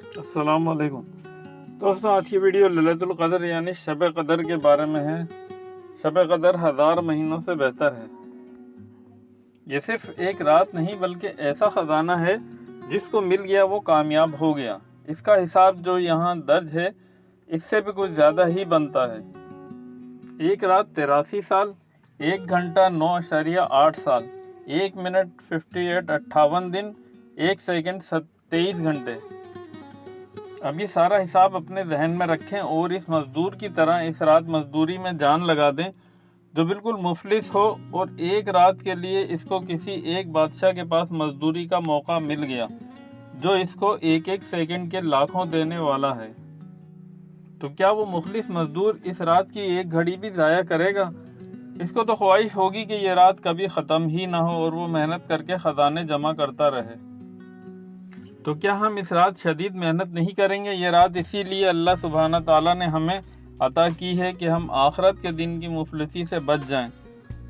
अस्सलाम वालेकुम दोस्तों, आज की वीडियो लैलतुल क़द्र यानी शब क़द्र के बारे में है। शब क़द्र 1000 महीनों से बेहतर है। ये सिर्फ एक रात नहीं बल्कि ऐसा ख़जाना है जिसको मिल गया वो कामयाब हो गया। इसका हिसाब जो यहाँ दर्ज है इससे भी कुछ ज़्यादा ही बनता है। एक रात 83 साल, 1 घंटा 9.8 साल, 1 मिनट 58 दिन, 1 सेकंड 23 घंटे। अब ये सारा हिसाब अपने जहन में रखें और इस मज़दूर की तरह इस रात मज़दूरी में जान लगा दें जो बिल्कुल मुफलिस हो और एक रात के लिए इसको किसी एक बादशाह के पास मज़दूरी का मौका मिल गया जो इसको एक एक सेकंड के लाखों देने वाला है। तो क्या वो मुखलिस मज़दूर इस रात की एक घड़ी भी ज़ाया करेगा? इसको तो ख्वाहिश होगी कि ये रात कभी ख़त्म ही ना हो और वो मेहनत करके ख़जाने जमा करता रहे। तो क्या हम इस रात शदीद मेहनत नहीं करेंगे? ये रात इसीलिए अल्लाह सुब्हाना ताला ने हमें अता की है कि हम आखिरत के दिन की मुफलिसी से बच जाएं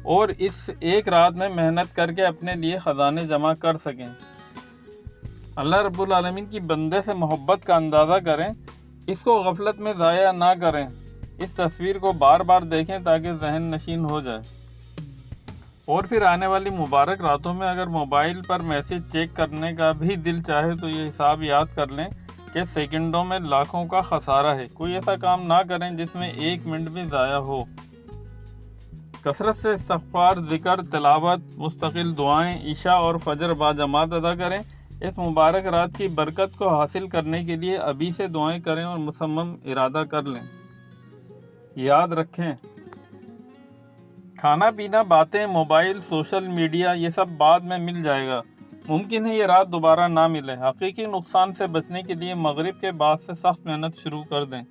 और इस एक रात में मेहनत करके अपने लिए ख़जाने जमा कर सकें। अल्लाह रब्बुल आलमीन की बंदे से मोहब्बत का अंदाज़ा करें, इसको गफलत में ज़ाया ना करें। इस तस्वीर को बार बार देखें ताकि जहन नशीन हो जाए। और फिर आने वाली मुबारक रातों में अगर मोबाइल पर मैसेज चेक करने का भी दिल चाहे तो ये हिसाब याद कर लें कि सेकंडों में लाखों का खसारा है। कोई ऐसा काम ना करें जिसमें 1 मिनट भी ज़ाया हो। कसरत से इस्तग़फ़ार, ज़िक्र, तिलावत, मुस्तकिल दुआएं, इशा और फजर बाजमात अदा करें। इस मुबारक रात की बरकत को हासिल करने के लिए अभी से दुआएं करें और मुसम्मम इरादा कर लें। याद रखें, खाना पीना, बातें, मोबाइल, सोशल मीडिया ये सब बाद में मिल जाएगा। मुमकिन है ये रात दोबारा ना मिले। हकीकी नुकसान से बचने के लिए मगरिब के बाद से सख्त मेहनत शुरू कर दें।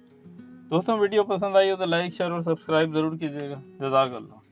दोस्तों, वीडियो पसंद आई हो तो लाइक, शेयर और सब्सक्राइब ज़रूर कीजिएगा। जज़ाकल्लाह।